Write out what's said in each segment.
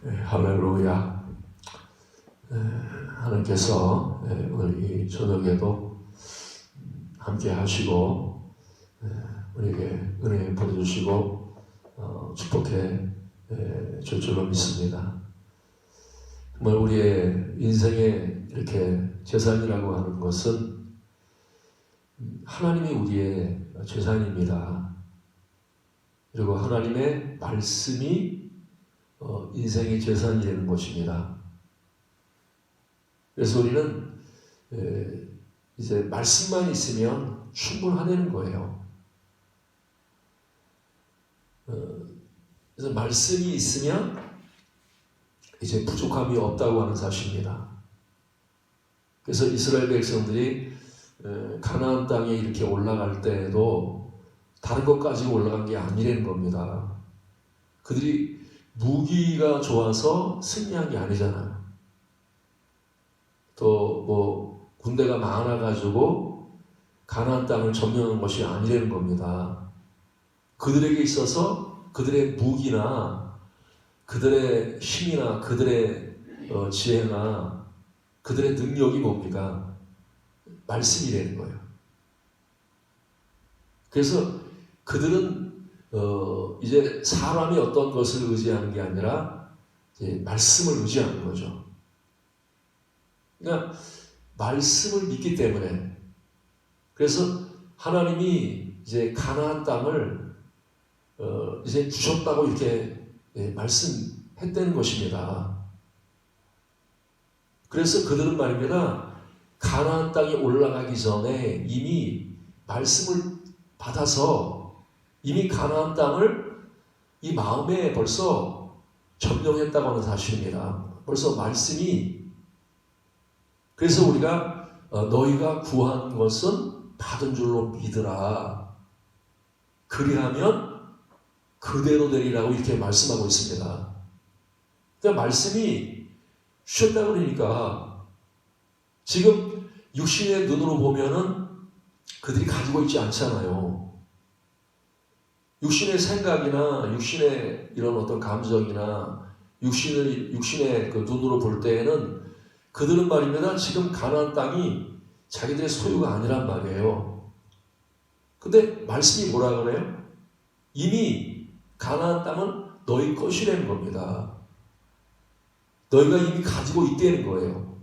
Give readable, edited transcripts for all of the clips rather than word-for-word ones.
할렐루야. 하나님께서 오늘 이 저녁에도 함께 하시고 우리에게 은혜 보내주시고 축복해 줄 줄로 믿습니다. 정말 우리의 인생에 이렇게 재산이라고 하는 것은 하나님이 우리의 재산입니다. 그리고 하나님의 말씀이 인생의 재산이 되는 것입니다. 그래서 우리는 이제 말씀만 있으면 충분하다는 거예요. 그래서 말씀이 있으면 이제 부족함이 없다고 하는 사실입니다. 그래서 이스라엘 백성들이 가나안 땅에 이렇게 올라갈 때에도 다른 것까지 올라간 게 아니라는 겁니다. 그들이 무기가 좋아서 승리한 게 아니잖아요. 또 뭐 군대가 많아가지고 가나안 땅을 점령한 것이 아니라는 겁니다. 그들에게 있어서 그들의 무기나 그들의 힘이나 그들의 지혜나 그들의 능력이 뭡니까? 말씀이라는 거예요. 그래서 그들은 이제 사람이 어떤 것을 의지하는 게 아니라 이제 말씀을 의지하는 거죠. 그러니까 말씀을 믿기 때문에 그래서 하나님이 이제 가나안 땅을 이제 주셨다고 이렇게 말씀했다는 것입니다. 그래서 그들은 말입니다. 가나안 땅에 올라가기 전에 이미 말씀을 받아서 이미 가나안 땅을 이 마음에 벌써 점령했다고 하는 사실입니다. 벌써 말씀이 그래서 우리가 너희가 구한 것은 받은 줄로 믿으라. 그리하면 그대로 되리라고 이렇게 말씀하고 있습니다. 그러니까 말씀이 주셨다 그러니까 지금 육신의 눈으로 보면은 그들이 가지고 있지 않잖아요. 육신의 생각이나 육신의 이런 어떤 감정이나 육신의 그 눈으로 볼 때에는 그들은 말입니다. 지금 가나안 땅이 자기들의 소유가 아니란 말이에요. 근데 말씀이 뭐라 그래요? 이미 가나안 땅은 너희 것이라는 겁니다. 너희가 이미 가지고 있다는 거예요.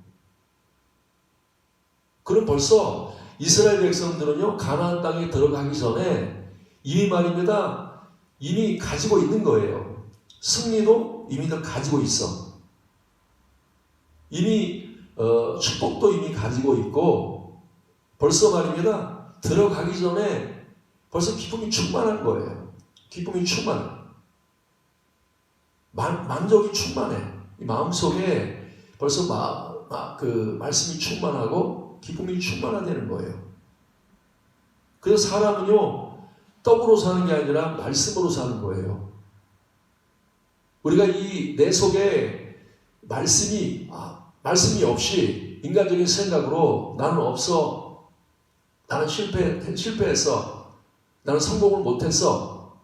그럼 벌써 이스라엘 백성들은요, 가나안 땅에 들어가기 전에 이미 말입니다. 이미 가지고 있는 거예요. 승리도 이미 다 가지고 있어. 이미 축복도 이미 가지고 있고 벌써 말입니다. 들어가기 전에 벌써 기쁨이 충만한 거예요. 기쁨이 충만해. 만족이 충만해. 이 마음속에 벌써 그 말씀이 충만하고 기쁨이 충만하다는 거예요. 그래서 사람은요, 떡으로 사는 게 아니라 말씀으로 사는 거예요. 우리가 이 내 속에 말씀이 없이 인간적인 생각으로 나는 없어, 나는 실패했어, 나는 성공을 못했어.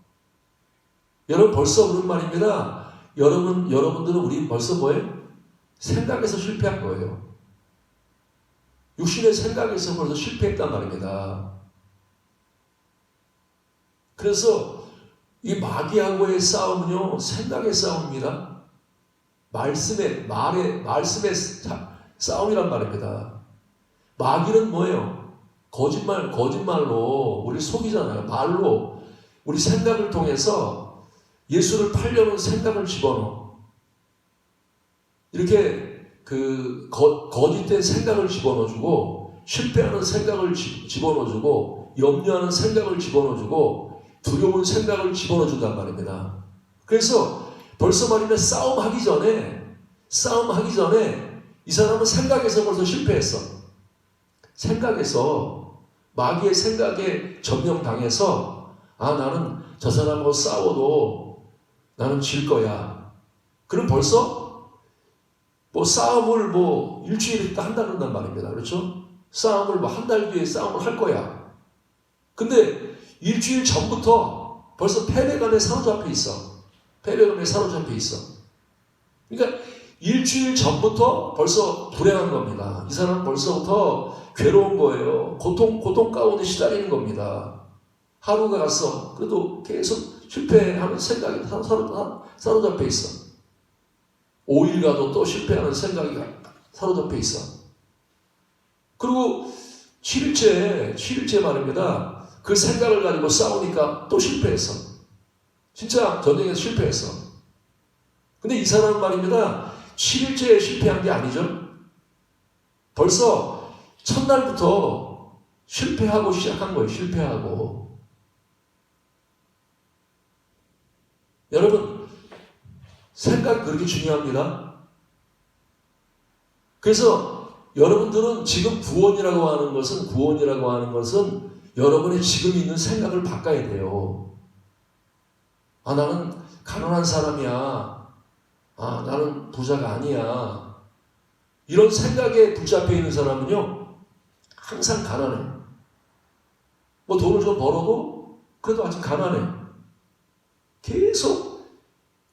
여러분 벌써 그런 말입니다. 여러분들은 우리 벌써 뭐예요? 생각에서 실패한 거예요. 육신의 생각에서 벌써 실패했단 말입니다. 그래서 이 마귀하고의 싸움은요, 생각의 싸움입니다. 말씀의 싸움이란 말입니다. 마귀는 뭐예요? 거짓말로 우리 속이잖아요. 말로 우리 생각을 통해서 예수를 팔려는 생각을 집어넣어. 이렇게 거짓된 생각을 집어넣어주고 실패하는 생각을 집어넣어주고 염려하는 생각을 집어넣어주고 두려운 생각을 집어넣어준단 말입니다. 그래서 벌써 말이면 싸움하기 전에 이 사람은 생각에서 벌써 실패했어. 생각에서 마귀의 생각에 점령당해서 나는 저 사람하고 싸워도 나는 질 거야. 그럼 벌써 싸움을 일주일에 한다는 말입니다. 그렇죠? 싸움을 한 달 뒤에 싸움을 할 거야. 근데 일주일 전부터 벌써 패배감에 사로잡혀 있어. 그러니까 일주일 전부터 벌써 불행한 겁니다. 이 사람은 벌써부터 괴로운 거예요. 고통 가운데 시달리는 겁니다. 하루가 갔어. 그래도 계속 실패하는 생각이 사로잡혀 있어. 5일 가도 또 실패하는 생각이 사로잡혀 있어. 그리고 7일째 말입니다. 그 생각을 가지고 싸우니까 또 실패했어. 진짜 전쟁에서 실패했어. 근데 이 사람은 말입니다. 7일째에 실패한 게 아니죠. 벌써 첫날부터 실패하고 시작한 거예요. 실패하고. 여러분, 생각이 그렇게 중요합니다. 그래서 여러분들은 지금 구원이라고 하는 것은 여러분의 지금 있는 생각을 바꿔야 돼요. 아, 나는 가난한 사람이야. 아, 나는 부자가 아니야. 이런 생각에 붙잡혀 있는 사람은요, 항상 가난해. 뭐 돈을 좀 벌어도 그래도 아직 가난해. 계속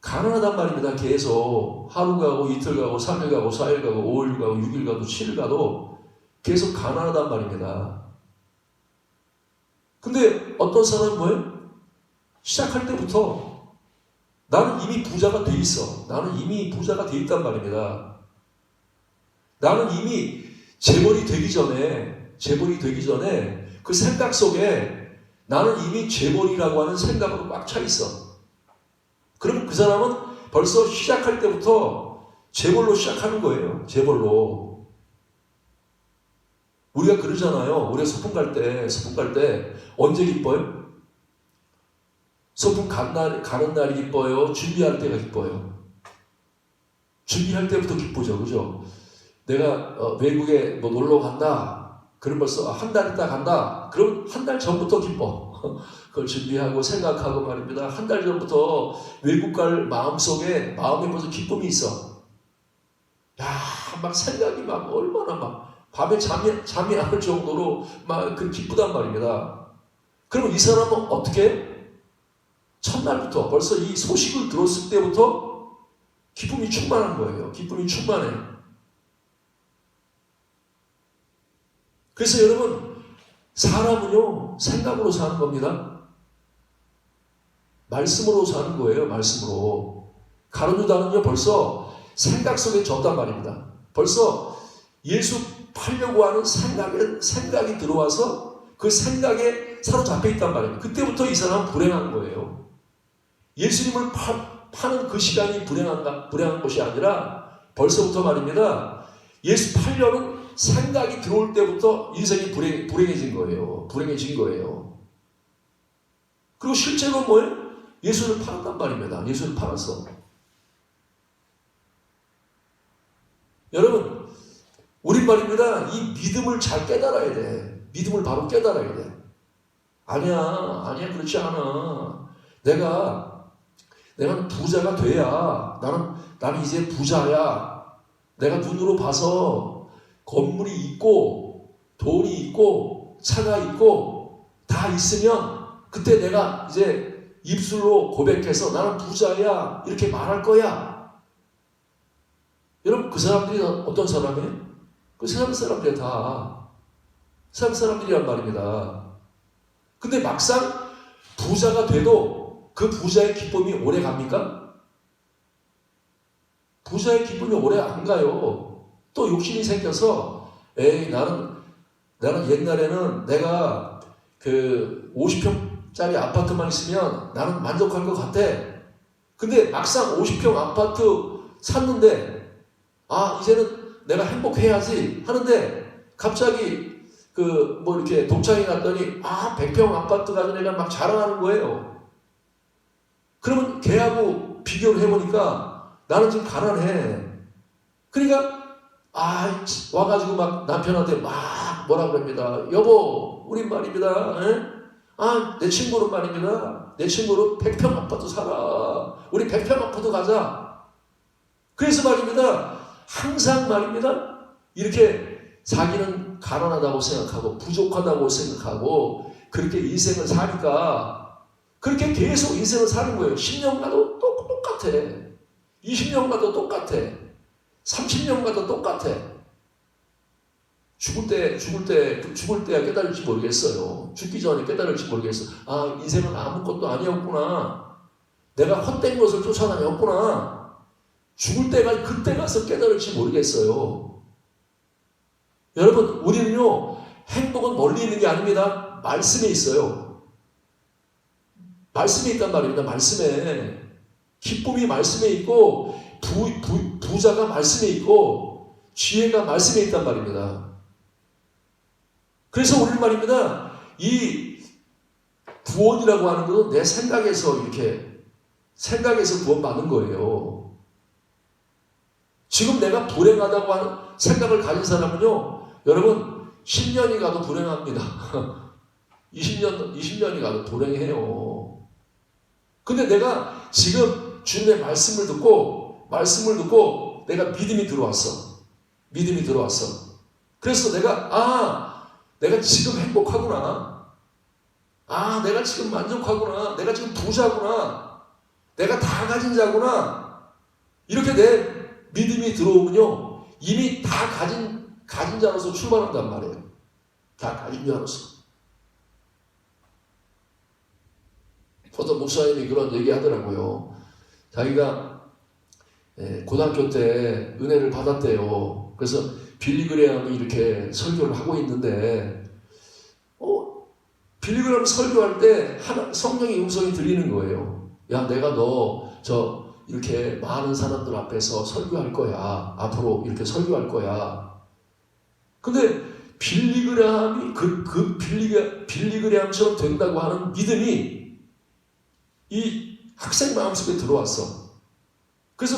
가난하단 말입니다. 계속 하루 가고 이틀 가고 3일 가고 4일 가고 5일 가고 6일 가고 7일 가도 계속 가난하단 말입니다. 근데 어떤 사람은 뭐예요? 시작할 때부터 나는 이미 부자가 돼 있어. 나는 이미 부자가 돼 있단 말입니다. 나는 이미 재벌이 되기 전에 그 생각 속에 나는 이미 재벌이라고 하는 생각으로 꽉 차 있어. 그러면 그 사람은 벌써 시작할 때부터 재벌로 시작하는 거예요. 재벌로. 우리가 그러잖아요. 우리가 소풍 갈 때 언제 기뻐요? 소풍 가는 날이 기뻐요? 준비할 때가 기뻐요? 준비할 때부터 기쁘죠. 그죠? 내가 외국에 뭐 놀러 간다. 그럼 벌써 한 달 있다 간다. 그럼 한 달 전부터 기뻐. 그걸 준비하고 생각하고 말입니다. 한 달 전부터 외국 갈 마음에 벌써 기쁨이 있어. 야, 막 생각이 막 얼마나 막 밤에 잠이 안 올 정도로 막 그 기쁘단 말입니다. 그러면 이 사람은 어떻게? 첫날부터 벌써 이 소식을 들었을 때부터 기쁨이 충만한 거예요. 기쁨이 충만해. 그래서 여러분, 사람은요, 생각으로 사는 겁니다. 말씀으로 사는 거예요. 말씀으로. 가룟 유다는요, 벌써 생각 속에 졌단 말입니다. 벌써 예수 팔려고 하는 생각이 들어와서 그 생각에 사로잡혀 있단 말입니다. 그때부터 이 사람은 불행한 거예요. 예수님을 파는 그 시간이 불행한 것이 아니라 벌써부터 말입니다. 예수 팔려는 생각이 들어올 때부터 인생이 불행해진 거예요. 그리고 실제로 뭐예요? 예수를 팔았단 말입니다. 예수를 팔았어. 여러분, 우리 말입니다. 이 믿음을 잘 깨달아야 돼. 믿음을 바로 깨달아야 돼. 아니야, 그렇지 않아. 내가 부자가 돼야 나는 이제 부자야. 내가 눈으로 봐서 건물이 있고 돈이 있고 차가 있고 다 있으면 그때 내가 이제 입술로 고백해서 나는 부자야 이렇게 말할 거야. 여러분, 그 사람들이 어떤 사람이에요? 그 세상 사람들이 다 세상 사람들이란 말입니다. 근데 막상 부자가 돼도 그 부자의 기쁨이 오래 갑니까? 부자의 기쁨이 오래 안 가요. 또 욕심이 생겨서 나는 옛날에는 내가 그 50평짜리 아파트만 있으면 나는 만족할 것 같아. 근데 막상 50평 아파트 샀는데 이제는 내가 행복해야지 하는데 갑자기 이렇게 동창회 갔더니 100평 아파트 가지고 내가 막 자랑하는 거예요. 그러면 걔하고 비교를 해보니까 나는 지금 가난해. 그러니까 와가지고 막 남편한테 막 뭐라 그럽니다. 여보, 우리 말입니다. 내 친구는 말입니다. 내 친구는 100평 아파트 살아. 우리 100평 아파트 가자. 그래서 말입니다. 항상 말입니다. 이렇게 자기는 가난하다고 생각하고 부족하다고 생각하고 그렇게 인생을 사니까 그렇게 계속 인생을 사는 거예요. 10년 가도 똑같아. 20년 가도 똑같아. 30년 가도 똑같아. 죽을 때야 깨달을지 모르겠어요. 죽기 전에 깨달을지 모르겠어. 아, 인생은 아무것도 아니었구나. 내가 헛된 것을 쫓아다녔구나. 죽을 때가 그때 가서 깨달을지 모르겠어요. 여러분, 우리는요, 행복은 멀리 있는 게 아닙니다. 말씀에 있어요. 말씀에 있단 말입니다. 말씀에. 기쁨이 말씀에 있고, 부자가 말씀에 있고, 지혜가 말씀에 있단 말입니다. 그래서 우리는 말입니다. 이 구원이라고 하는 것은 내 생각에서 구원받는 거예요. 지금 내가 불행하다고 하는 생각을 가진 사람은요, 여러분, 10년이 가도 불행합니다. 20년이 가도 불행해요. 근데 내가 지금 주님의 말씀을 듣고 내가 믿음이 들어왔어. 그래서 내가 지금 행복하구나. 내가 지금 만족하구나. 내가 지금 부자구나. 내가 다 가진 자구나. 이렇게 내 믿음이 들어오면요, 이미 다 가진 자로서 출발한단 말이에요. 다 가진 자로서. 어떤 목사님이 그런 얘기 하더라고요. 자기가 고등학교 때 은혜를 받았대요. 그래서 빌리그레함이 이렇게 설교를 하고 있는데, 빌리그레함 설교할 때 성령의 음성이 들리는 거예요. 야, 내가 너 이렇게 많은 사람들 앞에서 설교할 거야. 앞으로 이렇게 설교할 거야. 근데 빌리그레함이 빌리그레함처럼 된다고 하는 믿음이 이 학생 마음속에 들어왔어. 그래서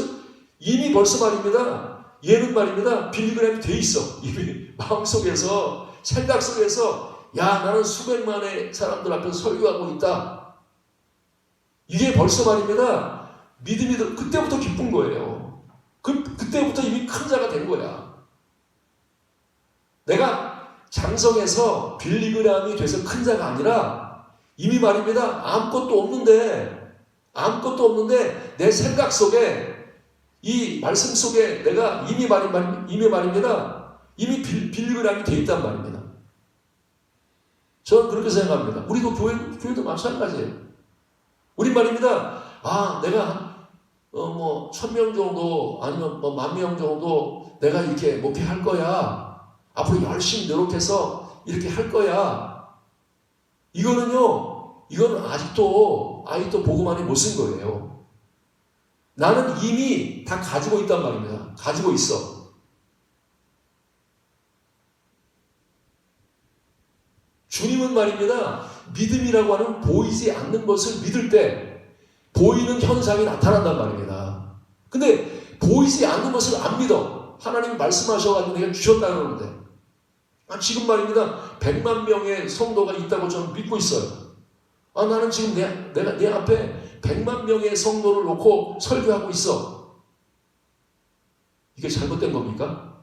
이미 벌써 말입니다. 얘는 말입니다. 빌리그레함이 돼 있어. 이미 마음속에서, 생각 속에서, 야, 나는 수백만의 사람들 앞에서 설교하고 있다. 이게 벌써 말입니다. 믿음이 그때부터 기쁜 거예요. 그때부터 이미 큰 자가 된 거야. 내가 장성해서 빌리그레함이 돼서 큰 자가 아니라 이미 말입니다. 아무것도 없는데 내 생각 속에, 이 말씀 속에 내가 이미 말입니다. 이미 빌리그레함이 돼 있단 말입니다. 저는 그렇게 생각합니다. 우리도 교회도 마찬가지예요. 우리 말입니다. 내가 1000명 정도 아니면 10,000명 정도 내가 이렇게 목회할 거야. 앞으로 열심히 노력해서 이렇게 할 거야. 이거는 아직도 복음만이 못 쓴 거예요. 나는 이미 다 가지고 있단 말입니다. 가지고 있어. 주님은 말입니다. 믿음이라고 하는 보이지 않는 것을 믿을 때 보이는 현상이 나타난단 말입니다. 근데 보이지 않는 것을 안 믿어. 하나님이 말씀하셔가지고 내가 주셨다 그러는데, 지금 말입니다. 100만 명의 성도가 있다고 저는 믿고 있어요. 나는 지금 내가 내 앞에 100만 명의 성도를 놓고 설교하고 있어. 이게 잘못된 겁니까?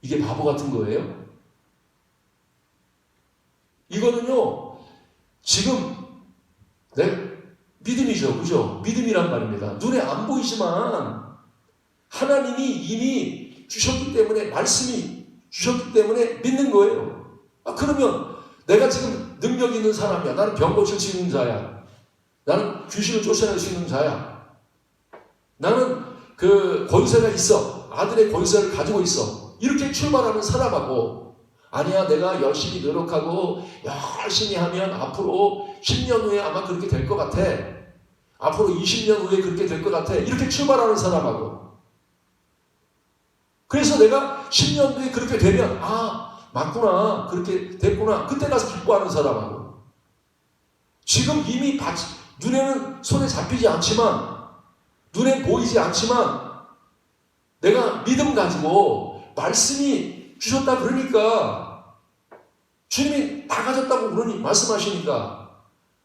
이게 바보 같은 거예요? 이거는요, 지금 믿음이죠. 그죠? 믿음이란 말입니다. 눈에 안 보이지만 하나님이 이미 주셨기 때문에, 말씀이 주셨기 때문에 믿는 거예요. 그러면 내가 지금 능력 있는 사람이야. 나는 병 고칠 수 있는 자야. 나는 귀신을 쫓아낼 수 있는 자야. 나는 권세가 있어. 아들의 권세를 가지고 있어. 이렇게 출발하는 사람하고, 아니야, 내가 열심히 노력하고 열심히 하면 앞으로 10년 후에 아마 그렇게 될 것 같아. 앞으로 20년 후에 그렇게 될 것 같아. 이렇게 출발하는 사람하고, 그래서 내가 10년 뒤에 그렇게 되면 맞구나, 그렇게 됐구나, 그때 가서 기뻐하는 사람하고, 지금 이미 눈에는 손에 잡히지 않지만, 눈에 보이지 않지만 내가 믿음 가지고 말씀이 주셨다 그러니까, 주님이 다 가졌다고 그러니 말씀하시니까,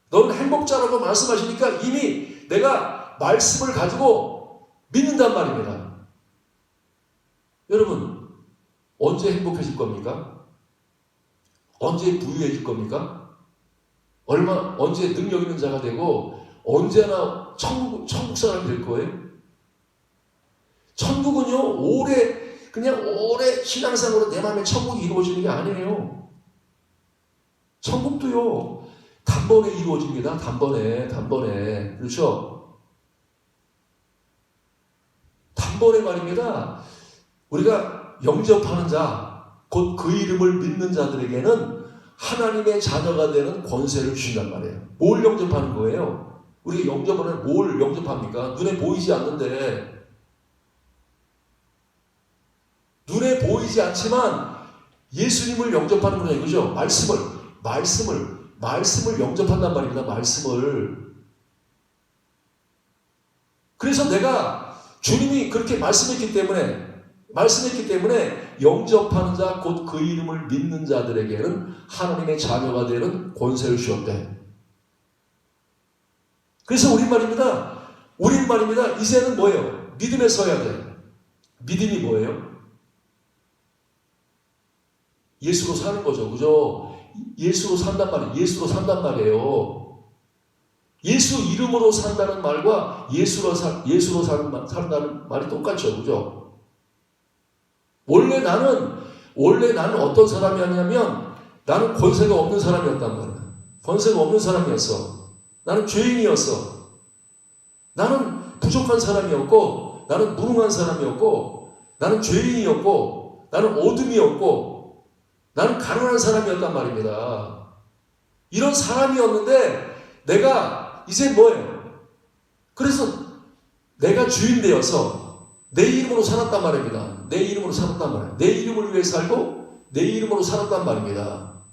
너는 행복자라고 말씀하시니까 이미 내가 말씀을 가지고 믿는단 말입니다. 여러분, 언제 행복해질 겁니까? 언제 부유해질 겁니까? 언제 능력 있는 자가 되고 언제나 천국 사람이 될 거예요? 천국은요, 그냥 오래 신앙상으로 내 마음에 천국이 이루어지는 게 아니에요. 천국도요, 단번에 이루어집니다. 단번에. 그렇죠? 단번에 말입니다. 우리가 영접하는 자, 곧 그 이름을 믿는 자들에게는 하나님의 자녀가 되는 권세를 주신단 말이에요. 뭘 영접하는 거예요? 우리가 영접을 하면 뭘 영접합니까? 눈에 보이지 않는데, 눈에 보이지 않지만 예수님을 영접하는 거예요. 그죠? 말씀을 영접한단 말입니다. 말씀을. 그래서 내가 주님이 그렇게 말씀했기 때문에 영접하는 자, 곧 그 이름을 믿는 자들에게는 하나님의 자녀가 되는 권세를 주었대. 그래서 우린 말입니다. 이제는 뭐예요? 믿음에 서야 돼. 믿음이 뭐예요? 예수로 사는 거죠. 그죠? 예수로 산단 말이에요. 예수 이름으로 산다는 말과 예수로 산다는 말이 똑같죠. 그죠? 원래 나는 어떤 사람이었냐면 나는 권세가 없는 사람이었단 말이야. 권세가 없는 사람이었어. 나는 죄인이었어. 나는 부족한 사람이었고, 나는 무능한 사람이었고, 나는 죄인이었고, 나는 어둠이었고, 나는 가난한 사람이었단 말입니다. 이런 사람이었는데 내가 이제 뭐예요? 그래서 내가 주인 되어서 내 이름으로 살았단 말입니다. 내 이름으로 살았단 말이에요. 내 이름을 위해 살고 내 이름으로 살았단 말입니다.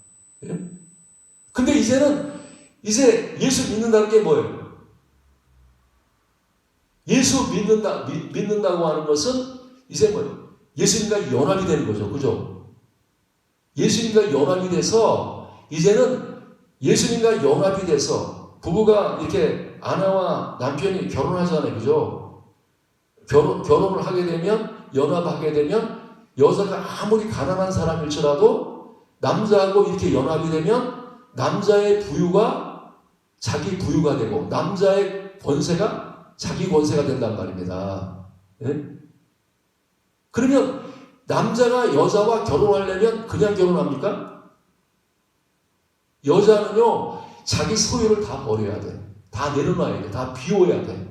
예? 근데 이제 예수 믿는다는 게 뭐예요? 예수 믿는다고 하는 것은 이제 뭐예요? 예수님과 연합이 되는 거죠. 그죠? 예수님과 연합이 돼서 이제는 예수님과 연합이 돼서 부부가 이렇게 아내와 남편이 결혼하잖아요. 그죠? 결혼을 하게 되면 연합하게 되면 여자가 아무리 가난한 사람일지라도 남자하고 이렇게 연합이 되면 남자의 부유가 자기 부유가 되고 남자의 권세가 자기 권세가 된단 말입니다. 예? 그러면 남자가 여자와 결혼하려면 그냥 결혼합니까? 여자는요, 자기 소유를 다 버려야 돼. 다 내려놔야 돼. 다 비워야 돼.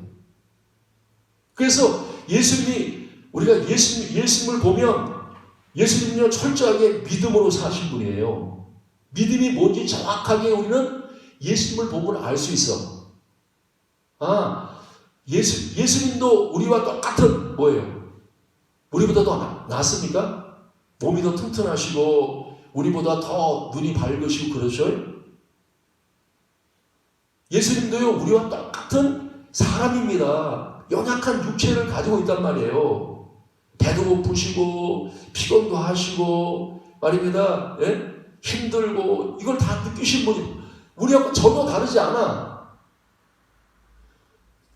그래서 우리가 예수님을 보면 예수님은요, 철저하게 믿음으로 사신 분이에요. 믿음이 뭔지 정확하게 우리는 예수님을 보면 알 수 있어. 예수님도 우리와 똑같은 뭐예요? 우리보다 더 낫습니까? 몸이 더 튼튼하시고 우리보다 더 눈이 밝으시고 그러죠? 예수님도요, 우리와 똑같은 사람입니다. 연약한 육체를 가지고 있단 말이에요. 배도 고프시고 피곤도 하시고 말입니다. 예? 힘들고 이걸 다 느끼신 분이 우리하고 전혀 다르지 않아.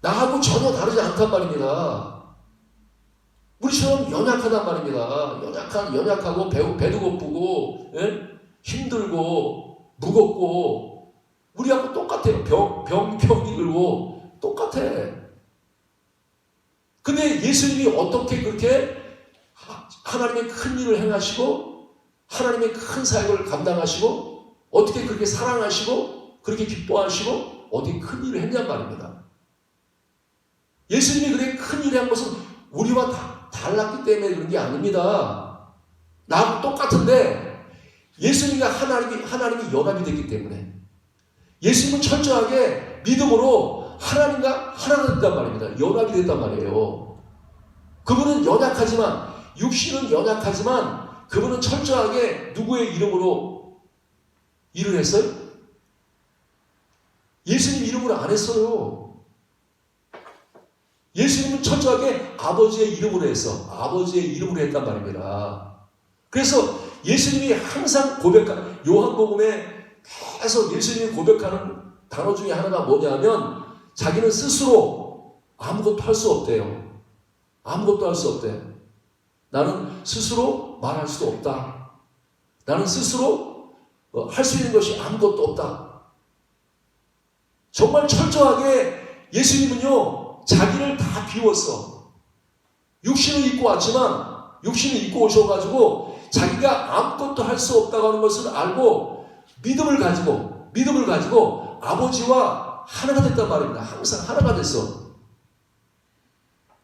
나하고 전혀 다르지 않단 말입니다. 우리처럼 연약하단 말입니다. 연약하고 배도 고프고 예? 힘들고 무겁고 우리하고 똑같아요. 병이 들고 똑같아. 근데 예수님이 어떻게 그렇게 하나님의 큰 일을 행하시고 하나님의 큰 사역을 감당하시고 어떻게 그렇게 사랑하시고 그렇게 기뻐하시고 어떻게 큰 일을 했냔 말입니다. 예수님이 그렇게 큰 일을 한 것은 우리와 달랐기 때문에 그런 게 아닙니다. 나하고 똑같은데 예수님과 하나님이 연합이 됐기 때문에 예수님은 철저하게 믿음으로 하나님과 하나가 됐단 말입니다. 연합이 됐단 말이에요. 그분은 연약하지만 육신은 연약하지만 그분은 철저하게 누구의 이름으로 일을 했어요? 예수님 이름으로 안 했어요. 예수님은 철저하게 아버지의 이름으로 했어. 아버지의 이름으로 했단 말입니다. 그래서 예수님이 항상 요한복음에 계속 예수님이 고백하는 단어 중에 하나가 뭐냐면 자기는 스스로 아무것도 할 수 없대요. 아무것도 할 수 없대. 나는 스스로 말할 수도 없다. 나는 스스로 할 수 있는 것이 아무것도 없다. 정말 철저하게 예수님은요, 자기를 다 비웠어. 육신을 입고 왔지만 육신을 입고 오셔가지고 자기가 아무것도 할 수 없다고 하는 것을 알고 믿음을 가지고 아버지와 하나가 됐단 말입니다. 항상 하나가 됐어.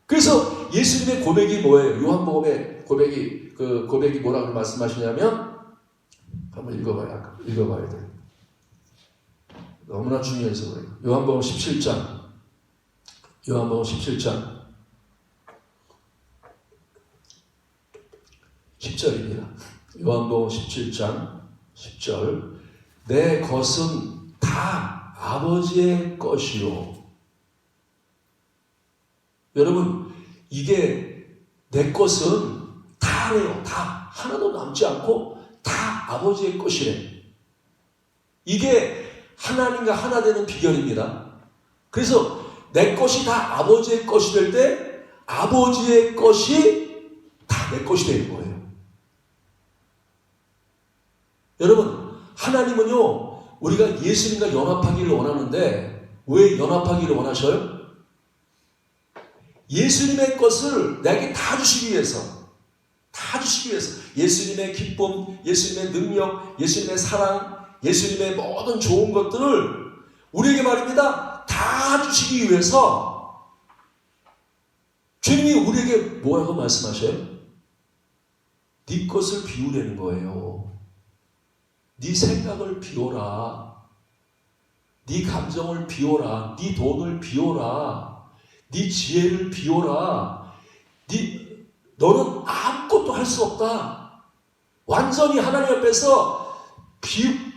그래서 예수님의 고백이 뭐예요? 요한복음의 고백이 뭐라고 말씀하시냐면 한번 읽어봐야 돼. 너무나 중요해서 그래요. 요한복음 17장 10절입니다. 요한복음 17장 10절. 내 것은 다 아버지의 것이요. 여러분, 이게 내 것은 다래요. 다. 하나도 남지 않고 다 아버지의 것이래. 이게 하나님과 하나 되는 비결입니다. 그래서 내 것이 다 아버지의 것이 될 때 아버지의 것이 다 내 것이 되는 거예요. 여러분, 하나님은요, 우리가 예수님과 연합하기를 원하는데 왜 연합하기를 원하셔요? 예수님의 것을 내게 다 주시기 위해서, 예수님의 기쁨, 예수님의 능력, 예수님의 사랑, 예수님의 모든 좋은 것들을 우리에게 말입니다, 다 주시기 위해서 주님이 우리에게 뭐라고 말씀하셔요? 네 것을 비우라는 거예요. 네 생각을 비워라. 네 감정을 비워라. 네 돈을 비워라. 네 지혜를 비워라. 너는 아무것도 할 수 없다. 완전히 하나님 앞에서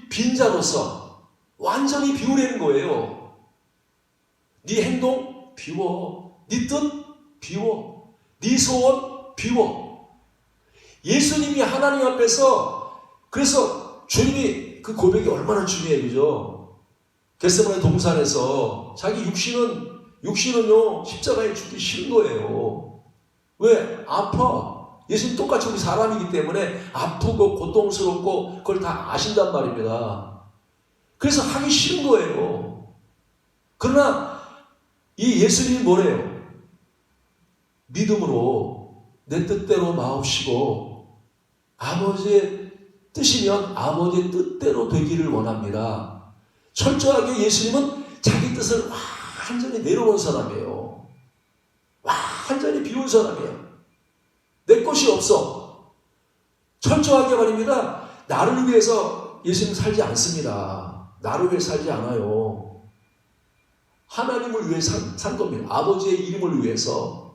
빈자로서 완전히 비우라는 거예요. 네 행동 비워. 네 뜻 비워. 네 소원 비워. 예수님이 하나님 앞에서, 그래서 주님이 그 고백이 얼마나 중요해요. 그죠? 겟세마네 동산에서 자기 육신은요 십자가에 죽기 싫은 거예요. 왜? 아파. 예수님 똑같이 우리 사람이기 때문에 아프고 고통스럽고 그걸 다 아신단 말입니다. 그래서 하기 싫은 거예요. 그러나 이 예수님이 뭐래요? 믿음으로 내 뜻대로 마옵시고 아버지의 뜻이면 아버지의 뜻대로 되기를 원합니다. 철저하게 예수님은 자기 뜻을 완전히 내려놓은 사람이에요. 완전히 비운 사람이에요. 내 것이 없어. 철저하게 말입니다. 나를 위해서 예수님 살지 않습니다. 나를 위해 살지 않아요. 하나님을 위해 산 겁니다. 아버지의 이름을 위해서.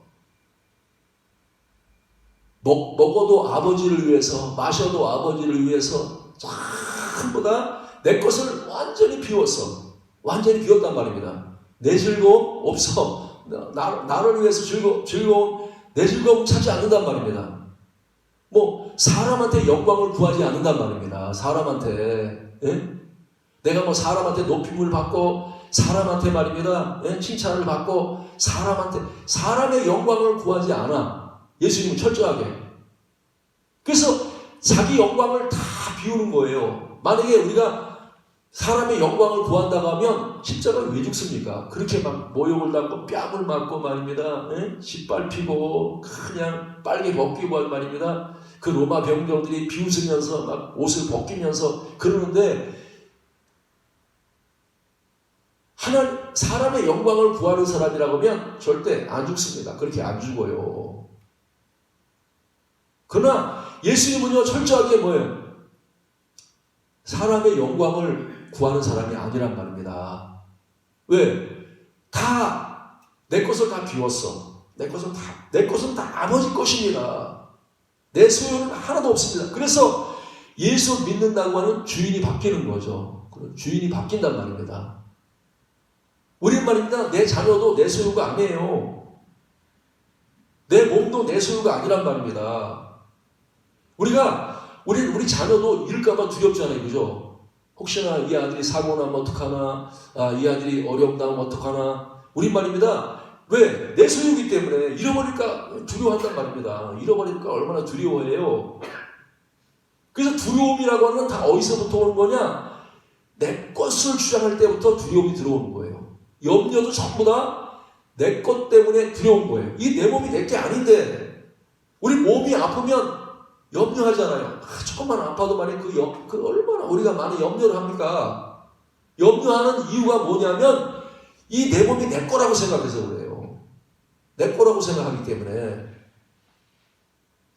먹어도 아버지를 위해서, 마셔도 아버지를 위해서 전부 다 내 것을 완전히 비웠어. 완전히 비웠단 말입니다. 내 즐거움 없어. 나를 위해서 즐거움, 내 즐거움 찾지 않는단 말입니다. 사람한테 영광을 구하지 않는단 말입니다. 사람한테. 예? 내가 사람한테 높임을 받고, 사람한테 말입니다. 예? 칭찬을 받고, 사람의 영광을 구하지 않아. 예수님은 철저하게. 그래서 자기 영광을 다 비우는 거예요. 만약에 우리가 사람의 영광을 구한다고 하면 십자가를 왜 죽습니까? 그렇게 막 모욕을 당하고 뺨을 맞고 말입니다. 짓밟히고 그냥 빨개 벗기고 말입니다. 그 로마 병정들이 비웃으면서 막 옷을 벗기면서 그러는데 사람의 영광을 구하는 사람이라고 하면 절대 안 죽습니다. 그렇게 안 죽어요. 그러나 예수님은요 철저하게 뭐예요? 사람의 영광을 구하는 사람이 아니란 말입니다. 왜? 다 내 것을 다 비웠어. 내 것은 다 아버지 것입니다. 내 소유는 하나도 없습니다. 그래서 예수 믿는다고 하는 주인이 바뀌는 거죠. 주인이 바뀐단 말입니다. 우리는 말입니다. 내 자녀도 내 소유가 아니에요. 내 몸도 내 소유가 아니란 말입니다. 우리 자녀도 잃을까봐 두렵잖아요. 그죠? 혹시나 이 아들이 사고 나면 어떡하나, 이 아들이 어렵다면 어떡하나. 우리 말입니다. 왜? 내 소유이기 때문에 잃어버릴까 두려워한단 말입니다. 잃어버릴까 얼마나 두려워해요. 그래서 두려움이라고 하는 건 다 어디서부터 오는 거냐? 내 것을 주장할 때부터 두려움이 들어오는 거예요. 염려도 전부 다 내 것 때문에 두려운 거예요. 이 내 몸이 내 게 아닌데 우리 몸이 아프면 염려하잖아요. 조금만 아파도 말이에요. 그 얼마나 우리가 많이 염려를 합니까? 염려하는 이유가 뭐냐면 이 내 몸이 내 거라고 생각해서 그래요. 내 거라고 생각하기 때문에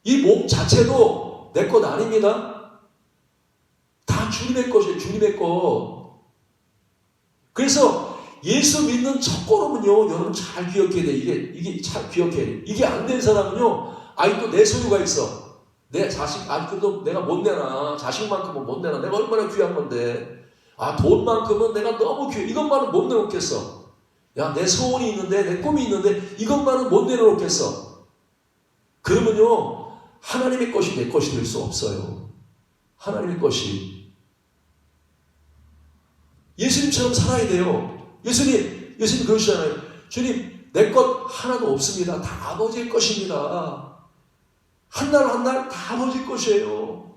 이 몸 자체도 내 것 아닙니다. 다 주님의 것이에요. 주님의 것. 그래서 예수 믿는 첫걸음은요, 여러분 잘 기억해야 돼. 이게 잘 기억해야 돼. 이게 안 된 사람은요, 아직도 내 소유가 있어. 내 자식, 아직도 내가 못 내나. 자식만큼은 못 내나. 내가 얼마나 귀한 건데. 돈만큼은 내가 너무 귀해. 이것만은 못 내놓겠어. 야, 내 소원이 있는데, 내 꿈이 있는데, 이것만은 못 내놓겠어. 그러면요, 하나님의 것이 내 것이 될 수 없어요. 하나님의 것이. 예수님처럼 살아야 돼요. 예수님 그러시잖아요. 주님, 내 것 하나도 없습니다. 다 아버지의 것입니다. 한 날 한 날 다 아버지 것이에요.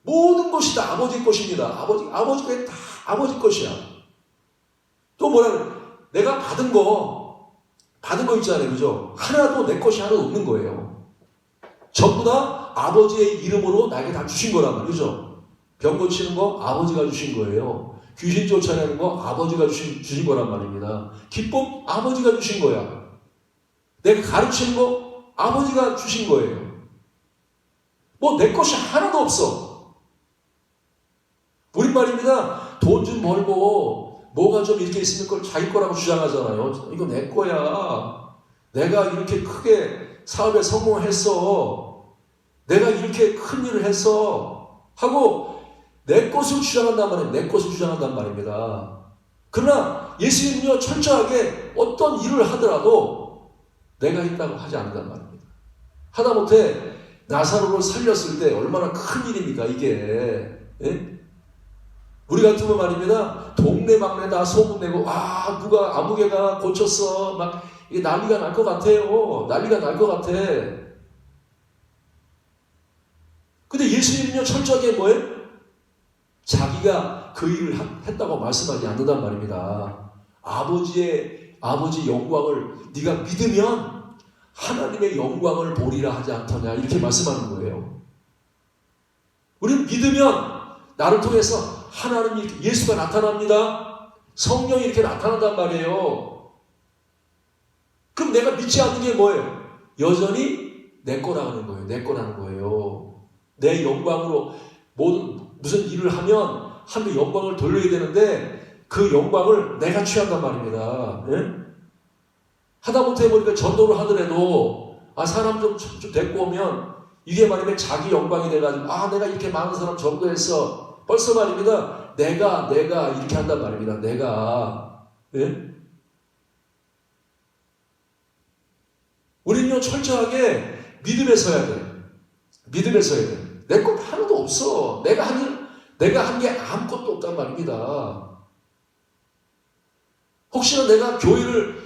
모든 것이 다 아버지 것입니다. 아버지가 다 아버지 것이야. 또 뭐라 그래? 내가 받은 거 있잖아요. 그죠? 하나도 내 것이 하나도 없는 거예요. 전부 다 아버지의 이름으로 나에게 다 주신 거란 말이죠. 그죠? 병 고치는 거 아버지가 주신 거예요. 귀신 쫓아내는 거 아버지가 주신 거란 말입니다. 기쁨 아버지가 주신 거야. 내가 가르치는 거 아버지가 주신 거예요. 뭐 내 것이 하나도 없어. 우리 말입니다. 돈 좀 벌고 뭐가 좀 이렇게 있으면 그걸 자기 거라고 주장하잖아요. 이거 내 거야. 내가 이렇게 크게 사업에 성공했어. 내가 이렇게 큰 일을 했어. 하고 내 것을 주장한단 말이에요. 내 것을 주장한단 말입니다. 그러나 예수님은요, 철저하게 어떤 일을 하더라도 내가 있다고 하지 않는단 말입니다. 하다못해 나사로를 살렸을 때 얼마나 큰 일입니까, 이게. 예? 우리 같으면 말입니다. 동네방네 다 소문내고, 누가 아무개가 고쳤어. 막, 이게 난리가 날 것 같아요. 난리가 날 것 같아. 근데 예수님은요, 철저하게 뭐예요? 자기가 그 일을 했다고 말씀하지 않는단 말입니다. 아버지 영광을 네가 믿으면 하나님의 영광을 보리라 하지 않더냐 이렇게 말씀하는 거예요. 우리는 믿으면 나를 통해서 하나님이 예수가 나타납니다. 성령이 이렇게 나타난단 말이에요. 그럼 내가 믿지 않는 게 뭐예요? 여전히 내 거라는 거예요. 내 거라는 거예요. 내 영광으로 무슨 일을 하면 하나님의 영광을 돌려야 되는데 그 영광을 내가 취한단 말입니다. 예? 하다못해 보니까 전도를 하더라도 사람 좀 데리고 오면 이게 말이면 자기 영광이 돼가지고 내가 이렇게 많은 사람 전도했어. 벌써 말입니다. 내가 이렇게 한단 말입니다. 내가. 예? 우리는요 철저하게 믿음에 서야 돼. 믿음에 서야 돼. 내 것 하나도 없어. 내가 한 게 아무것도 없단 말입니다. 혹시나 내가 교회를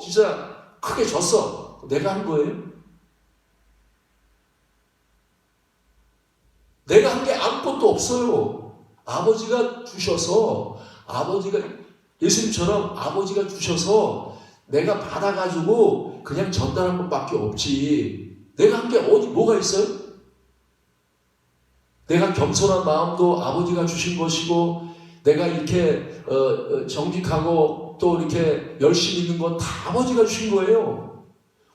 진짜 크게 졌어. 내가 한 거예요? 내가 한 게 아무것도 없어요. 아버지가 주셔서, 예수님처럼 아버지가 주셔서 내가 받아가지고 그냥 전달한 것밖에 없지. 내가 한 게 뭐가 있어요? 내가 겸손한 마음도 아버지가 주신 것이고, 내가 이렇게 정직하고 또 이렇게 열심히 있는 건 다 아버지가 주신 거예요.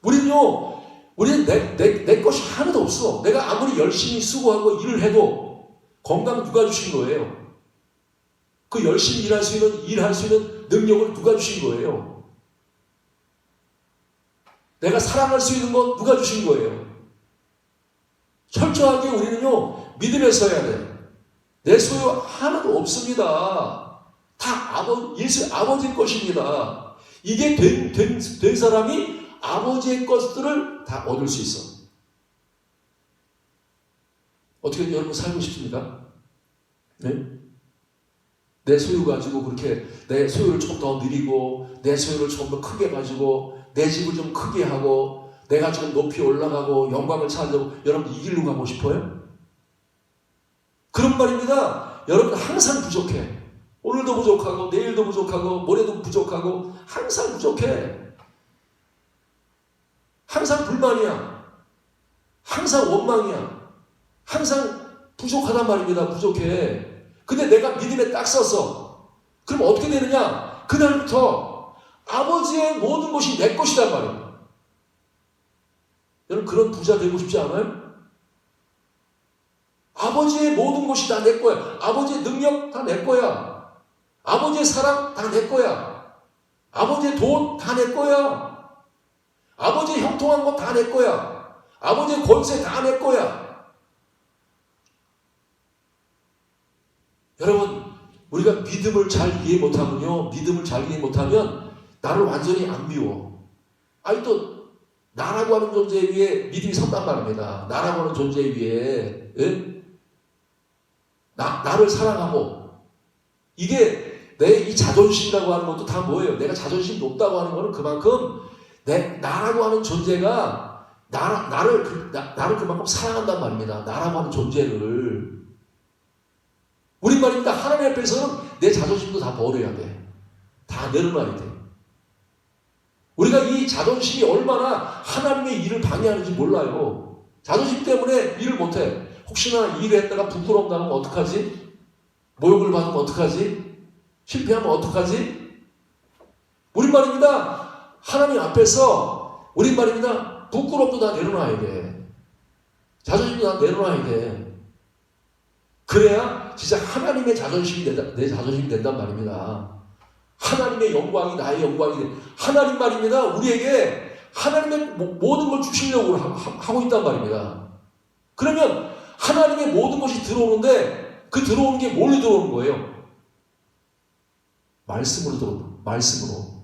우리는 내 것이 하나도 없어. 내가 아무리 열심히 수고하고 일을 해도 건강 누가 주신 거예요? 그 열심히 일할 수 있는 능력을 누가 주신 거예요? 내가 사랑할 수 있는 건 누가 주신 거예요? 철저하게 우리는요 믿음에 서야 돼. 내 소유 하나도 없습니다. 다 예수 아버지 것입니다. 이게 된 사람이 아버지의 것들을 다 얻을 수 있어. 어떻게 여러분 살고 싶습니까? 네? 내 소유 가지고 그렇게 내 소유를 좀 더 늘리고 내 소유를 좀 더 크게 가지고 내 집을 좀 크게 하고 내가 좀 높이 올라가고 영광을 찾으려고 여러분 이 길로 가고 싶어요? 그런 말입니다. 여러분 항상 부족해. 오늘도 부족하고 내일도 부족하고 모레도 부족하고 항상 부족해. 항상 불만이야. 항상 원망이야. 항상 부족하단 말입니다. 부족해. 근데 내가 믿음에 딱 섰어. 그럼 어떻게 되느냐? 그날부터 아버지의 모든 것이 내 것이란 말이에요. 여러분 그런 부자 되고 싶지 않아요? 아버지의 모든 것이 다 내 거야. 아버지의 능력 다 내 거야. 아버지의 사랑 다 내 거야. 아버지의 돈 다 내 거야. 아버지의 형통한 것 다 내 거야. 아버지의 권세 다 내 거야. 여러분 우리가 믿음을 잘 이해 못하면요. 믿음을 잘 이해 못하면 나를 완전히 안 미워. 아니 또 나라고 하는 존재 위에 믿음이 선단 말입니다. 나라고 하는 존재 위에 나를 사랑하고 이게 내 이 자존심이라고 하는 것도 다 뭐예요? 내가 자존심이 높다고 하는 거는 그만큼 나라고 하는 존재가 나를 그만큼 사랑한단 말입니다. 나라고 하는 존재를. 우리 말입니다. 하나님 앞에서는 내 자존심도 다 버려야 돼. 다 내려놔야 돼. 우리가 이 자존심이 얼마나 하나님의 일을 방해하는지 몰라요. 자존심 때문에 일을 못해. 혹시나 일을 했다가 부끄러움 당하면 어떡하지? 모욕을 받으면 어떡하지? 실패하면 어떡하지? 우리 말입니다. 하나님 앞에서 우리 말입니다. 부끄러움도 다 내려놔야 돼. 자존심도 다 내려놔야 돼. 그래야 진짜 하나님의 자존심이 내 자존심이 된단 말입니다. 하나님의 영광이 나의 영광이 돼. 하나님 말입니다. 우리에게 하나님의 모든 걸 주시려고 하고 있단 말입니다. 그러면 하나님의 모든 것이 들어오는데 그 들어오는 게 뭘로 들어오는 거예요? 말씀으로 들어온다. 말씀으로.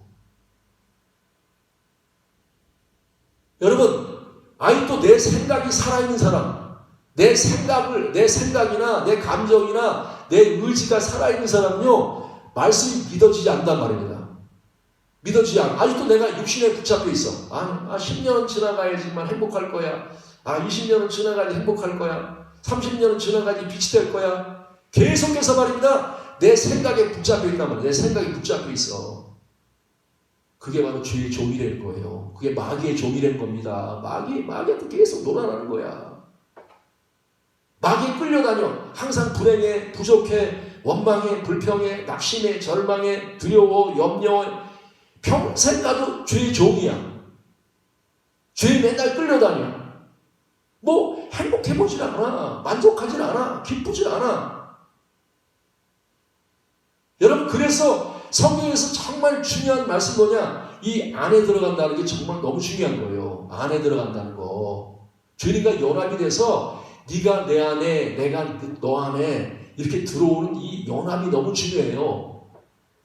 여러분, 아직도 내 생각이 살아있는 사람, 내 생각이나 내 감정이나 내 의지가 살아있는 사람은요, 말씀이 믿어지지 않단 말입니다. 믿어지지 않아. 아직도 내가 육신에 붙잡혀 있어. 10년은 지나가야지만 행복할 거야. 20년은 지나가야지 행복할 거야. 30년은 지나가야지 빛이 될 거야. 계속해서 말입니다. 내 생각에 붙잡혀 있단 말이야. 내 생각에 붙잡혀 있어. 그게 바로 주의 종이라는 거예요. 그게 마귀의 종이라는 겁니다. 마귀한테 계속 놀아나는 거야. 마귀에 끌려다녀. 항상 불행해, 부족해, 원망해, 불평해, 낙심해, 절망해, 두려워, 염려해. 평생 가도 죄의 종이야. 죄에 맨날 끌려다녀. 뭐 행복해보진 않아. 만족하진 않아. 기쁘진 않아. 여러분 그래서 성경에서 정말 중요한 말씀 뭐냐? 이 안에 들어간다는 게 정말 너무 중요한 거예요. 안에 들어간다는 거. 죄인과 연합이 돼서 네가 내 안에 내가 너 안에 이렇게 들어오는 이 연합이 너무 중요해요.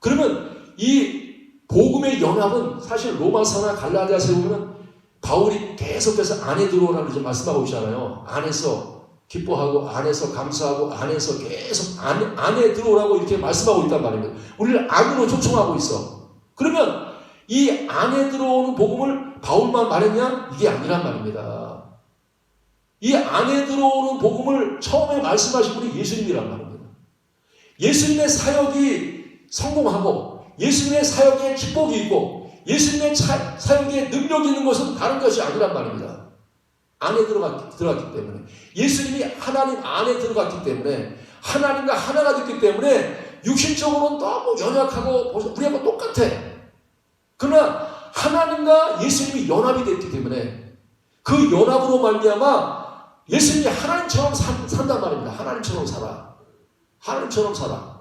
그러면 이 복음의 연합은 사실 로마서나 갈라디아서에 보면 바울이 계속해서 안에 들어오라고 이제 말씀하고 있잖아요. 안에서 기뻐하고 안에서 감사하고 안에서 계속 안에 들어오라고 이렇게 말씀하고 있단 말입니다. 우리를 안으로 초청하고 있어. 그러면 이 안에 들어오는 복음을 바울만 말했냐? 이게 아니란 말입니다. 이 안에 들어오는 복음을 처음에 말씀하신 분이 예수님이란 말입니다. 예수님의 사역이 성공하고 예수님의 사역에 축복이 있고 예수님의 사역에 능력이 있는 것은 다른 것이 아니란 말입니다. 안에 들어갔기 때문에 예수님이 하나님 안에 들어갔기 때문에 하나님과 하나가 됐기 때문에 육신적으로는 너무 연약하고 우리하고 똑같아. 그러나 하나님과 예수님이 연합이 됐기 때문에 그 연합으로 말미암아 예수님이 하나님처럼 산단 말입니다. 하나님처럼 살아. 하나님처럼 살아.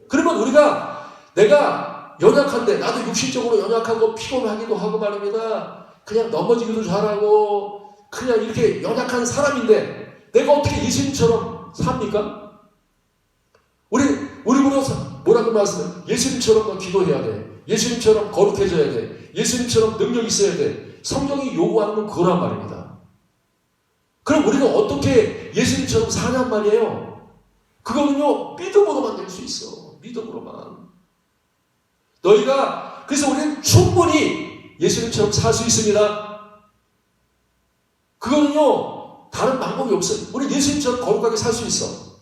그러면 우리가 내가 연약한데 나도 육신적으로 연약하고 피곤하기도 하고 말입니다. 그냥 넘어지기도 잘하고 그냥 이렇게 연약한 사람인데 내가 어떻게 예수님처럼 삽니까? 우리 뭐라고 말씀해? 예수님처럼 너 기도해야 돼. 예수님처럼 거룩해져야 돼. 예수님처럼 능력이 있어야 돼. 성경이 요구하는 건 그거란 말입니다. 그럼 우리가 어떻게 예수님처럼 사냔 말이에요? 그거는요 믿음으로만 될 수 있어. 믿음으로만. 그래서 우리는 충분히 예수님처럼 살 수 있습니다. 그거는요 다른 방법이 없어요. 우리 예수님처럼 거룩하게 살 수 있어.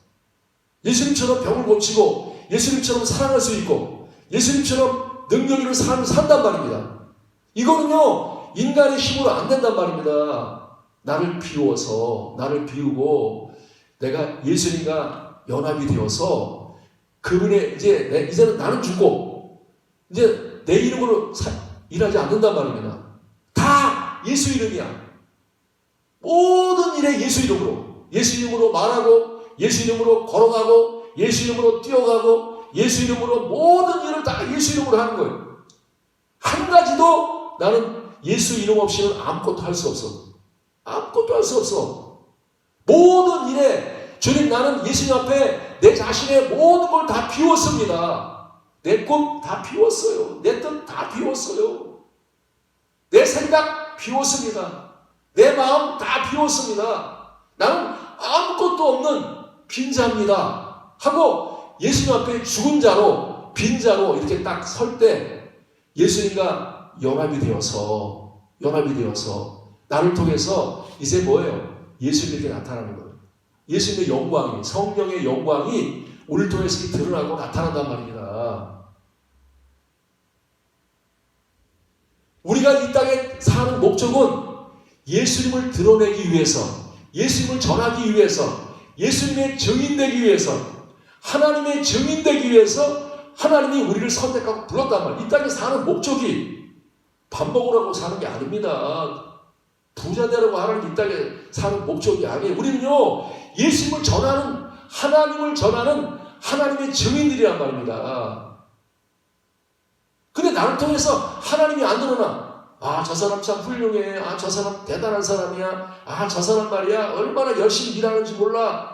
예수님처럼 병을 고치고 예수님처럼 사랑할 수 있고 예수님처럼 능력 있는 삶을 산단 말입니다. 이거는요 인간의 힘으로 안 된단 말입니다. 나를 비우고 내가 예수님과 연합이 되어서 그분의 이제는 나는 죽고 이제 내 이름으로 일하지 않는단 말입니다. 다 예수 이름이야. 모든 일에 예수 이름으로 말하고 예수 이름으로 걸어가고 예수 이름으로 뛰어가고 예수 이름으로 모든 일을 다 예수 이름으로 하는 거예요. 한 가지도 나는 예수 이름 없이는 아무것도 할 수 없어. 아무것도 할 수 없어. 모든 일에 주님 나는 예수님 앞에 내 자신의 모든 걸 다 비웠습니다. 내 꿈 다 비웠어요. 내 뜻 다 비웠어요. 내 생각 비웠습니다. 내 마음 다 비웠습니다. 나는 아무것도 없는 빈자입니다. 하고 예수님 앞에 죽은 자로 빈 자로 이렇게 딱 설 때 예수님과 연합이 되어서 나를 통해서 이제 뭐예요? 예수님에게 나타나는 거예요. 예수님의 영광이 성령의 영광이 우리를 통해서 드러나고 나타난단 말입니다. 우리가 이 땅에 사는 목적은 예수님을 드러내기 위해서, 예수님을 전하기 위해서, 예수님의 증인되기 위해서, 하나님의 증인되기 위해서 하나님이 우리를 선택하고 불렀단 말이에요. 이 땅에 사는 목적이 밥 먹으라고 사는 게 아닙니다. 부자 되라고 하나님 이 땅에 사는 목적이 아니에요. 우리는요 예수님을 전하는 하나님을 전하는 하나님의 증인들이란 말입니다. 근데 나를 통해서 하나님이 안 드러나. 아, 저 사람 참 훌륭해. 아, 저 사람 대단한 사람이야. 아, 저 사람 말이야 얼마나 열심히 일하는지 몰라.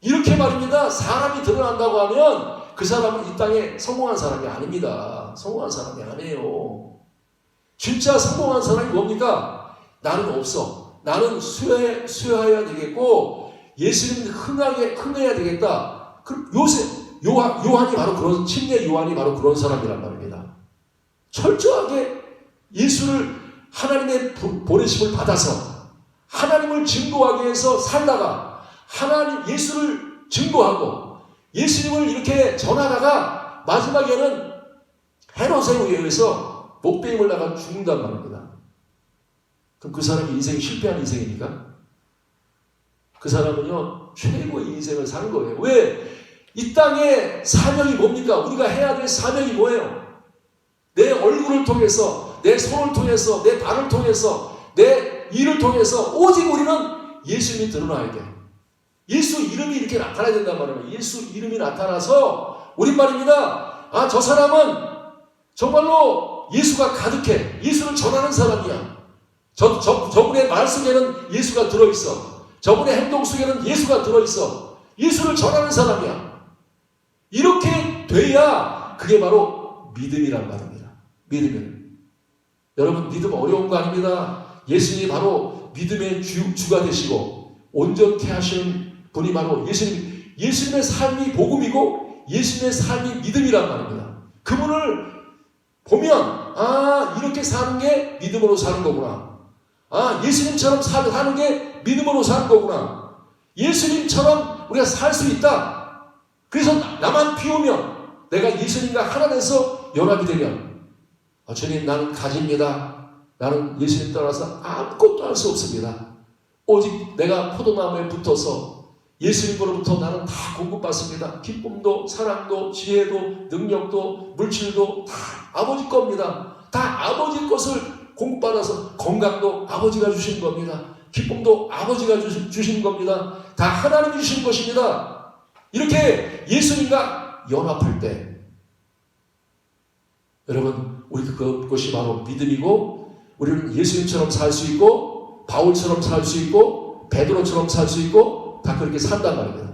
이렇게 말입니다. 사람이 드러난다고 하면 그 사람은 이 땅에 성공한 사람이 아닙니다. 성공한 사람이 아니에요. 진짜 성공한 사람이 뭡니까? 나는 없어. 나는 수여해야 되겠고 예수님을 흥해야 되겠다. 요한이 바로 그런 침례 요한이 바로 그런 사람이란 말입니다. 철저하게 예수를 하나님의 보내심을 받아서 하나님을 증거하기 위해서 살다가 하나님 예수를 증거하고 예수님을 이렇게 전하다가 마지막에는 헤롯에 의해서 목베임을 나가 죽는단 말입니다. 그럼 그 사람이 인생이 실패한 인생입니까? 그 사람은요 최고의 인생을 사는 거예요. 왜? 이 땅의 사명이 뭡니까? 우리가 해야 될 사명이 뭐예요? 내 얼굴을 통해서, 내 손을 통해서, 내 발을 통해서, 내 일을 통해서 오직 우리는 예수님이 드러나야 돼. 예수 이름이 이렇게 나타나야 된단 말이에요. 예수 이름이 나타나서 우린 말입니다. 아, 저 사람은 정말로 예수가 가득해. 예수를 전하는 사람이야. 저분의 말 속에는 예수가 들어있어. 저분의 행동 속에는 예수가 들어있어. 예수를 전하는 사람이야. 이렇게 돼야 그게 바로 믿음이란 말입니다. 믿음은. 여러분 믿음 어려운 거 아닙니다. 예수님이 바로 믿음의 주가 되시고 온전케 하시는 분이 바로 예수님의 삶이 복음이고 예수님의 삶이 믿음이란 말입니다. 그분을 보면 아 이렇게 사는 게 믿음으로 사는 거구나. 아 예수님처럼 사는 게 믿음으로 사는 거구나. 예수님처럼 우리가 살 수 있다. 그래서 나만 비우면 내가 예수님과 하나 돼서 연합이 되면 주님 나는 가집니다. 나는 예수님 따라서 아무것도 할 수 없습니다. 오직 내가 포도나무에 붙어서 예수님으로부터 나는 다 공급받습니다. 기쁨도 사랑도 지혜도 능력도 물질도 다 아버지 겁니다. 다 아버지 것을 공급받아서 건강도 아버지가 주신 겁니다. 기쁨도 아버지가 주신 겁니다. 다 하나님이 주신 것입니다. 이렇게 예수님과 연합할 때 여러분 우리 그것이 바로 믿음이고 우리는 예수님처럼 살 수 있고 바울처럼 살 수 있고 베드로처럼 살 수 있고 다 그렇게 산단 말입니다.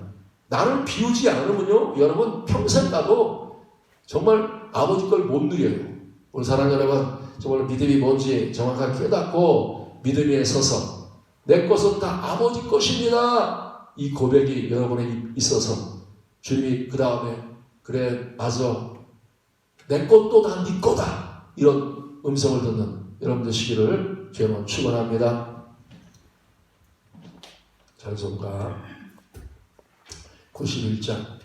나를 비우지 않으면요 여러분 평생 가도 정말 아버지 걸 못 누려요. 오늘 사랑하는 여러분 정말 믿음이 뭔지 정확하게 깨닫고 믿음 위에 서서 내 것은 다 아버지 것입니다. 이 고백이 여러분에게 있어서 주님이 그 다음에 그래 맞아 내 것도 다 네 거다 이런 음성을 듣는 여러분 되시기를 주님으로 축원합니다. 찬송가 91장